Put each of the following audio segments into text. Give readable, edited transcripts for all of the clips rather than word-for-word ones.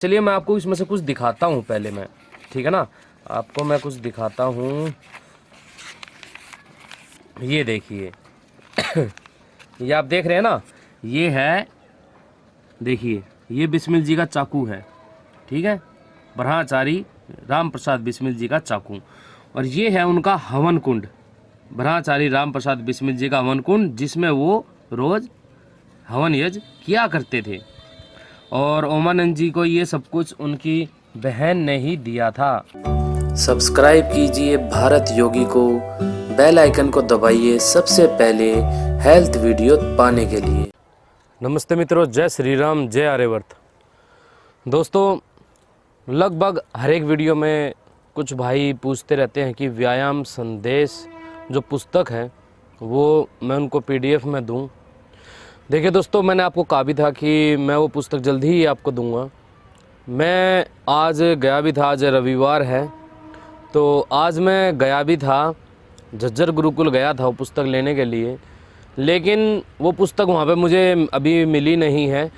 चलिए मैं आपको इसमें से कुछ दिखाता हूँ पहले मैं, ठीक है ना। आपको मैं कुछ दिखाता हूँ, ये देखिए ये आप देख रहे हैं ना, ये है, देखिए ये बिस्मिल जी का चाकू है, ठीक है, ब्रह्मचारी राम प्रसाद बिस्मिल जी का चाकू। और ये है उनका हवन कुंड, ब्रह्मचारी राम प्रसाद बिस्मिल जी का हवन कुंड, जिसमें वो रोज़ हवन यज्ञ किया करते थे। और ओमानंद जी को ये सब कुछ उनकी बहन ने ही दिया था। सब्सक्राइब कीजिए भारत योगी को, बेल आइकन को दबाइए सबसे पहले हेल्थ वीडियो पाने के लिए। नमस्ते मित्रों, जय श्री राम, जय आर्यवर्त। दोस्तों, लगभग हर एक वीडियो में कुछ भाई पूछते रहते हैं कि व्यायाम संदेश जो पुस्तक है वो मैं उनको PDF में दूं। देखिए दोस्तों, मैंने आपको कहा भी था कि मैं वो पुस्तक जल्दी ही आपको दूंगा। मैं आज गया भी था, आज रविवार है, तो आज मैं गया भी था, झज्जर गुरुकुल गया था वो पुस्तक लेने के लिए, लेकिन वो पुस्तक वहाँ पे मुझे अभी मिली नहीं है।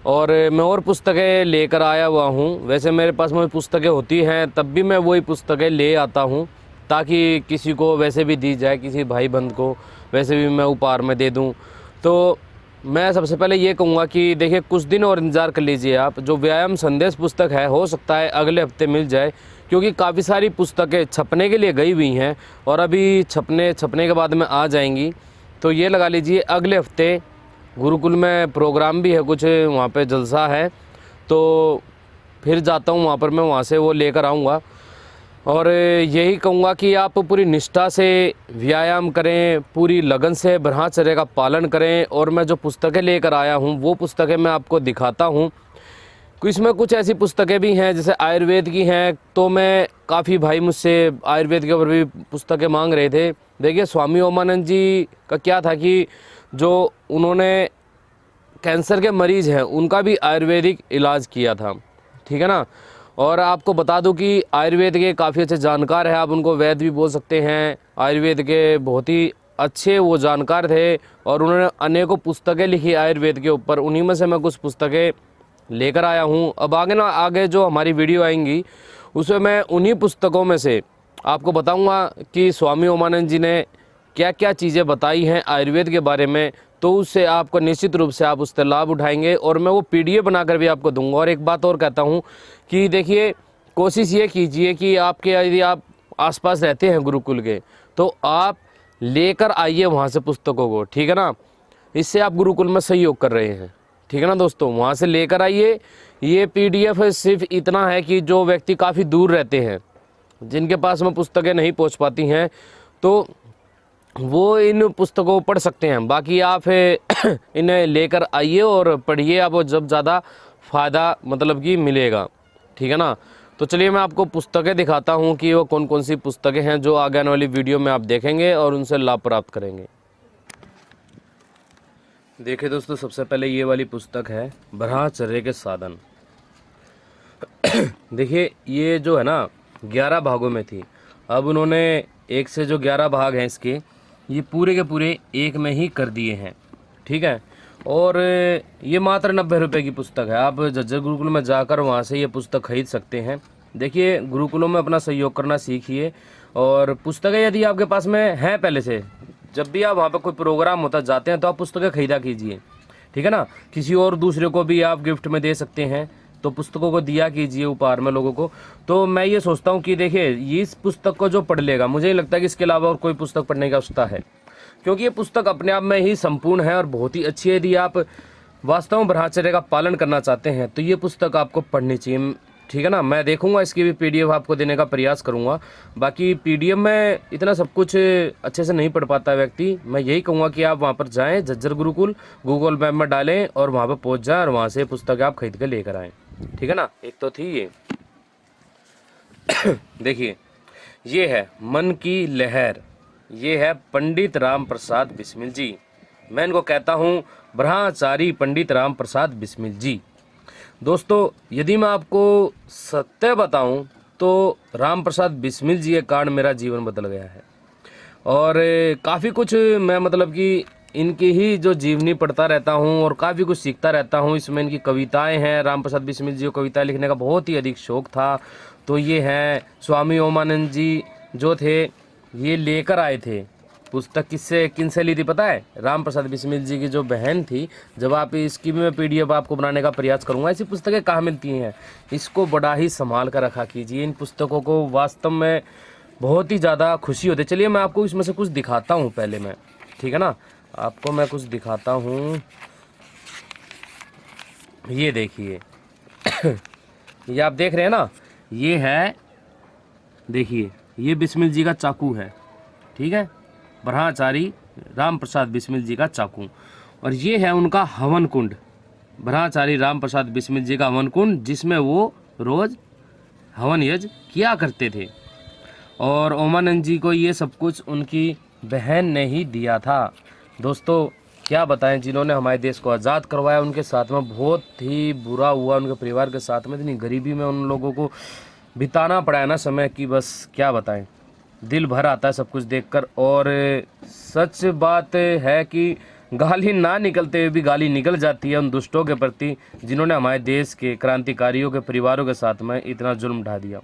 और मैं और पुस्तकें लेकर आया हुआ हूँ। वैसे मेरे पास में पुस्तकें होती हैं तब भी मैं वही पुस्तकें ले आता हूँ, ताकि किसी को वैसे भी दी जाए, किसी भाई बंद को वैसे भी मैं उपहार में दे दूँ। तो मैं सबसे पहले ये कहूँगा कि देखिए, कुछ दिन और इंतज़ार कर लीजिए आप। जो व्यायाम संदेश पुस्तक है, हो सकता है अगले हफ्ते मिल जाए, क्योंकि काफ़ी सारी पुस्तकें छपने के लिए गई हुई हैं और अभी छपने के बाद में आ जाएंगी। तो ये लगा लीजिए अगले हफ्ते गुरुकुल में प्रोग्राम भी है, कुछ वहाँ पे जलसा है, तो फिर जाता हूँ वहाँ पर, मैं वहाँ से वो लेकर आऊँगा। और यही कहूँगा कि आप पूरी निष्ठा से व्यायाम करें, पूरी लगन से ब्रह्मचर्य का पालन करें। और मैं जो पुस्तकें लेकर आया हूँ वो पुस्तकें मैं आपको दिखाता हूँ। इसमें कुछ ऐसी पुस्तकें भी हैं जैसे आयुर्वेद की हैं, तो मैं काफ़ी भाई मुझसे आयुर्वेद के ऊपर भी पुस्तकें मांग रहे थे। देखिए, स्वामी ओमानंद जी का क्या था कि जो उन्होंने कैंसर के मरीज़ हैं उनका भी आयुर्वेदिक इलाज किया था, ठीक है ना। और आपको बता दूं कि आयुर्वेद के काफ़ी अच्छे जानकार हैं, आप उनको वैद्य भी बोल सकते हैं। आयुर्वेद के बहुत ही अच्छे वो जानकार थे और उन्होंने अनेकों पुस्तकें लिखी आयुर्वेद के ऊपर। उन्हीं में से मैं कुछ पुस्तकें लेकर आया हूँ। अब आगे जो हमारी वीडियो आएंगी उसमें मैं उन्हीं पुस्तकों में से आपको बताऊँगा कि स्वामी ओमानंद जी ने क्या क्या चीज़ें बताई हैं आयुर्वेद के बारे में, तो उससे आपको निश्चित रूप से आप उससे लाभ उठाएंगे। और मैं वो PDF बनाकर भी आपको दूंगा। और एक बात और कहता हूँ कि देखिए, कोशिश ये कीजिए कि आपके यदि आप आसपास रहते हैं गुरुकुल के, तो आप लेकर आइए वहाँ से पुस्तकों को, ठीक है ना। इससे आप गुरुकुल में सहयोग कर रहे हैं, ठीक है ना दोस्तों। वहाँ से लेकर आइए। ये PDF सिर्फ इतना है कि जो व्यक्ति काफ़ी दूर रहते हैं, जिनके पास में पुस्तकें नहीं पहुँच पाती हैं, तो वो इन पुस्तकों को पढ़ सकते हैं। बाकी आप इन्हें लेकर आइए और पढ़िए, आपको जब ज़्यादा फ़ायदा मतलब कि मिलेगा, ठीक है ना। तो चलिए मैं आपको पुस्तकें दिखाता हूँ कि वो कौन कौन सी पुस्तकें हैं जो आगे आने वाली वीडियो में आप देखेंगे और उनसे लाभ प्राप्त करेंगे। देखिए दोस्तों, सबसे पहले ये वाली पुस्तक है ब्रह्मचर्य के साधन। देखिए, ये जो है ना 11 भागों में थी, अब उन्होंने 1 से जो 11 भाग हैं इसके, ये पूरे के पूरे एक में ही कर दिए हैं, ठीक है। और ये मात्र 90 रुपये की पुस्तक है। आप झज्जर गुरुकुल में जाकर वहाँ से ये पुस्तक खरीद सकते हैं। देखिए, गुरुकुलों में अपना सहयोग करना सीखिए। और पुस्तकें यदि आपके पास में हैं पहले से, जब भी आप वहाँ पर कोई प्रोग्राम होता जाते हैं तो आप पुस्तकें खरीदा कीजिए, ठीक है ना। किसी और दूसरे को भी आप गिफ्ट में दे सकते हैं, तो पुस्तकों को दिया कीजिए उपहार में लोगों को। तो मैं ये सोचता हूँ कि देखिए, इस पुस्तक को जो पढ़ लेगा, मुझे नहीं लगता कि इसके अलावा और कोई पुस्तक पढ़ने की आवश्यकता है, क्योंकि ये पुस्तक अपने आप में ही संपूर्ण है और बहुत ही अच्छी है। यदि आप वास्तव में ब्रह्मचर्य का पालन करना चाहते हैं तो ये पुस्तक आपको पढ़नी चाहिए, ठीक है ना। मैं देखूंगा इसकी भी PDF आपको देने का प्रयास करूंगा। बाकी PDF में इतना सब कुछ अच्छे से नहीं पढ़ पाता व्यक्ति। मैं यही कहूँगा कि आप वहाँ पर जाएँ, झज्जर गुरुकुल गूगल मैप में डालें और वहाँ पर पहुँच जाएँ और वहाँ से पुस्तक आप खरीद कर लेकर आएँ, ठीक है ना। एक तो थी ये देखिए, ये है मन की लहर, ये है पंडित राम प्रसाद बिस्मिल जी। मैं इनको कहता हूँ ब्रह्मचारी पंडित राम प्रसाद बिस्मिल जी। दोस्तों, यदि मैं आपको सत्य बताऊं तो राम प्रसाद बिस्मिल जी के कारण मेरा जीवन बदल गया है। और काफ़ी कुछ मैं मतलब कि इनकी ही जो जीवनी पढ़ता रहता हूँ और काफ़ी कुछ सीखता रहता हूँ। इसमें इनकी कविताएं हैं। राम प्रसाद बिस्मिल जी को कविताएं लिखने का बहुत ही अधिक शौक था। तो ये हैं स्वामी ओमानंद जी जो थे, ये लेकर आए थे पुस्तक। किनसे ली थी पता है? राम प्रसाद बिस्मिल जी की जो बहन थी। जब आप इसकी भी मैं PDF आपको बनाने का प्रयास करूंगा। ऐसी पुस्तकें कहाँ मिलती हैं, इसको बड़ा ही संभाल कर रखा कीजिए। इन पुस्तकों को वास्तव में बहुत ही ज़्यादा खुशी होती है। चलिए मैं आपको इसमें से कुछ दिखाता हूँ पहले मैं, ठीक है ना, आपको मैं कुछ दिखाता हूँ। ये देखिए ये आप देख रहे हैं ना, ये है, देखिए ये बिस्मिल जी का चाकू है, ठीक है, ब्रह्मचारी राम प्रसाद बिस्मिल जी का चाकू। और ये है उनका हवन कुंड, ब्रह्मचारी राम प्रसाद बिस्मिल जी का हवन कुंड, जिसमें वो रोज़ हवन यज्ञ किया करते थे। और ओमानंद जी को ये सब कुछ उनकी बहन ने ही दिया था। दोस्तों क्या बताएं, जिन्होंने हमारे देश को आज़ाद करवाया, उनके साथ में बहुत ही बुरा हुआ। उनके परिवार के साथ में इतनी गरीबी में उन लोगों को बिताना पड़ा है ना समय की, बस क्या बताएं, दिल भर आता है सब कुछ देखकर। और सच बात है कि गाली ना निकलते हुए भी गाली निकल जाती है उन दुष्टों के प्रति, जिन्होंने हमारे देश के क्रांतिकारियों के परिवारों के साथ में इतना जुल्म ढा दिया।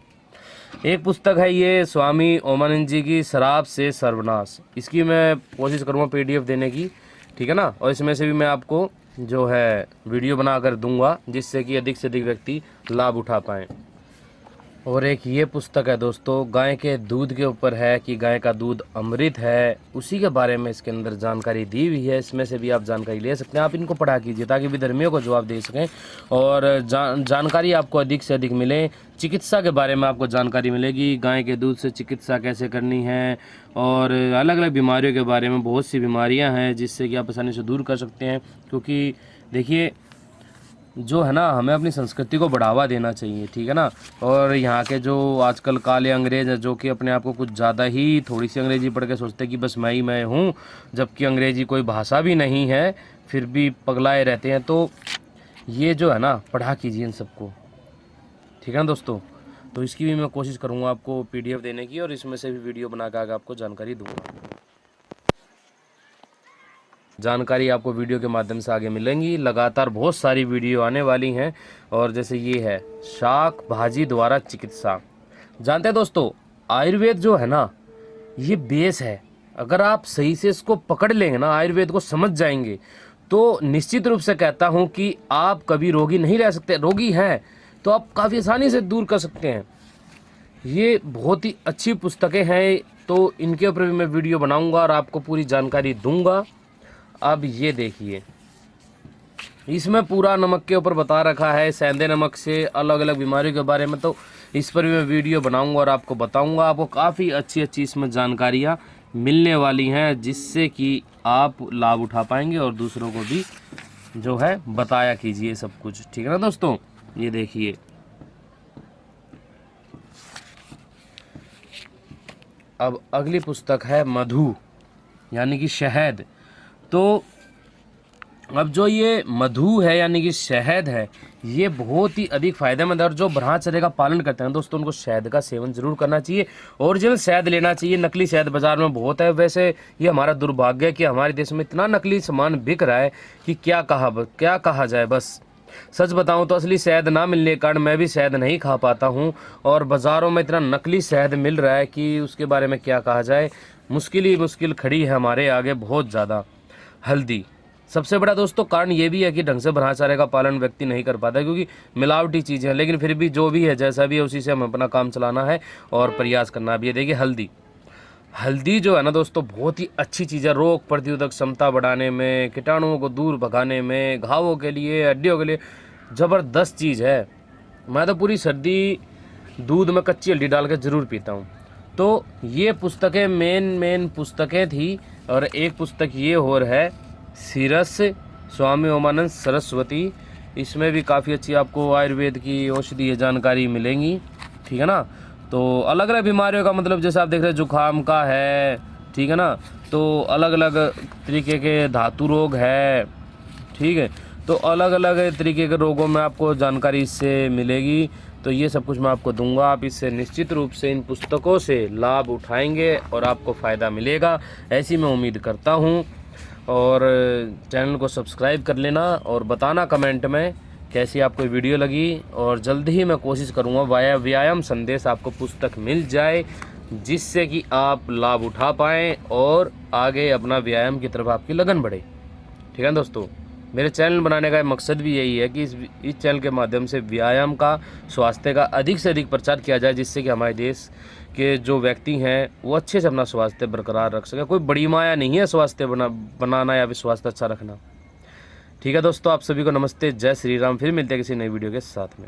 एक पुस्तक है ये स्वामी ओमानंद जी की, शराब से सर्वनाश। इसकी मैं कोशिश करूँगा PDF देने की, ठीक है ना, और इसमें से भी मैं आपको जो है वीडियो बना कर दूंगा, जिससे कि अधिक से अधिक व्यक्ति लाभ उठा पाएँ। और एक ये पुस्तक है दोस्तों, गाय के दूध के ऊपर है कि गाय का दूध अमृत है, उसी के बारे में इसके अंदर जानकारी दी हुई है। इसमें से भी आप जानकारी ले सकते हैं। आप इनको पढ़ा कीजिए ताकि विधर्मियों को जवाब दे सकें और जानकारी आपको अधिक से अधिक मिले। चिकित्सा के बारे में आपको जानकारी मिलेगी, गाय के दूध से चिकित्सा कैसे करनी है, और अलग अलग बीमारियों के बारे में, बहुत सी बीमारियाँ हैं जिससे कि आप आसानी से दूर कर सकते हैं। क्योंकि देखिए जो है ना, हमें अपनी संस्कृति को बढ़ावा देना चाहिए, ठीक है ना। और यहाँ के जो आजकल काले अंग्रेज हैं, जो कि अपने आप को कुछ ज़्यादा ही थोड़ी सी अंग्रेजी पढ़ के सोचते हैं कि बस मैं ही मैं हूँ, जबकि अंग्रेजी कोई भाषा भी नहीं है, फिर भी पगलाए रहते हैं। तो ये जो है ना, पढ़ा कीजिए इन सबको, ठीक है ना दोस्तों। तो इसकी भी मैं कोशिश करूँगा आपको PDF देने की, और इसमें से भी वीडियो बना कर आपको जानकारी दूँगा। जानकारी आपको वीडियो के माध्यम से आगे मिलेंगी। लगातार बहुत सारी वीडियो आने वाली हैं। और जैसे ये है शाक भाजी द्वारा चिकित्सा। जानते हैं दोस्तों, आयुर्वेद जो है ना, ये बेस है। अगर आप सही से इसको पकड़ लेंगे ना, आयुर्वेद को समझ जाएंगे, तो निश्चित रूप से कहता हूँ कि आप कभी रोगी नहीं रह सकते। रोगी हैं तो आप काफ़ी आसानी से दूर कर सकते हैं। ये बहुत ही अच्छी पुस्तकें हैं, तो इनके ऊपर भी मैं वीडियो बनाऊंगा और आपको पूरी जानकारी दूंगा। अब ये देखिए, इसमें पूरा नमक के ऊपर बता रखा है, सेंधे नमक से अलग अलग बीमारियों के बारे में। तो इस पर भी मैं वीडियो बनाऊंगा और आपको बताऊंगा। आपको काफ़ी अच्छी अच्छी इसमें जानकारियाँ मिलने वाली हैं, जिससे कि आप लाभ उठा पाएंगे और दूसरों को भी जो है बताया कीजिए सब कुछ, ठीक है ना दोस्तों। ये देखिए, अब अगली पुस्तक है मधु, यानी कि शहद। तो अब जो ये मधु है यानी कि शहद है, ये बहुत ही अधिक फायदेमंद है। और जो ब्रह्मचर्य का पालन करते हैं दोस्तों, उनको शहद का सेवन जरूर करना चाहिए। ओरिजिनल शहद लेना चाहिए। नकली शहद बाजार में बहुत है। वैसे ये हमारा दुर्भाग्य है कि हमारे देश में इतना नकली सामान बिक रहा है कि क्या कहा जाए। बस सच बताऊं तो असली शहद ना मिलने के कारण मैं भी शहद नहीं खा पाता हूं, और बाज़ारों में इतना नकली शहद मिल रहा है कि उसके बारे में क्या कहा जाए। मुश्किल ही मुश्किल खड़ी है हमारे आगे बहुत ज़्यादा। हल्दी, सबसे बड़ा दोस्तों कारण ये भी है कि ढंग से ब्रह्मचर्य का पालन व्यक्ति नहीं कर पाता, क्योंकि मिलावटी चीज़ें हैं। लेकिन फिर भी जो भी है, जैसा भी है, उसी से हमें अपना काम चलाना है और प्रयास करना भी है। देखिए हल्दी जो है ना दोस्तों, बहुत ही अच्छी चीज़ है। रोग प्रतिरोधक क्षमता बढ़ाने में, कीटाणुओं को दूर भगाने में, घावों के लिए, हड्डियों के लिए ज़बरदस्त चीज़ है। मैं तो पूरी सर्दी दूध में कच्ची हल्दी डाल के ज़रूर पीता हूँ। तो ये पुस्तकें मेन पुस्तकें थी। और एक पुस्तक ये और है सीरस स्वामी ओमानंद सरस्वती। इसमें भी काफ़ी अच्छी आपको आयुर्वेद की औषधीय जानकारी मिलेंगी, ठीक है ना। तो अलग अलग बीमारियों का, मतलब जैसे आप देख रहे हैं जुखाम का है, ठीक है ना, तो अलग अलग तरीके के धातु रोग है, ठीक है। तो अलग अलग तरीके के रोगों में आपको जानकारी इससे मिलेगी। तो ये सब कुछ मैं आपको दूंगा। आप इससे निश्चित रूप से इन पुस्तकों से लाभ उठाएंगे और आपको फ़ायदा मिलेगा, ऐसी मैं उम्मीद करता हूँ। और चैनल को सब्सक्राइब कर लेना और बताना कमेंट में कैसी आपको वीडियो लगी। और जल्दी ही मैं कोशिश करूँगा व्यायाम संदेश आपको पुस्तक मिल जाए, जिससे कि आप लाभ उठा पाएँ और आगे अपना व्यायाम की तरफ आपकी लगन बढ़े। ठीक है दोस्तों, मेरे चैनल बनाने का मकसद भी यही है कि इस चैनल के माध्यम से व्यायाम का, स्वास्थ्य का अधिक से अधिक प्रचार किया जाए, जिससे कि हमारे देश के जो व्यक्ति हैं वो अच्छे से अपना स्वास्थ्य बरकरार रख सके। कोई बड़ी माया नहीं है स्वास्थ्य बनाना या फिर स्वास्थ्य अच्छा रखना। ठीक है दोस्तों, आप सभी को नमस्ते, जय श्री राम। फिर मिलते हैं किसी नई वीडियो के साथ में।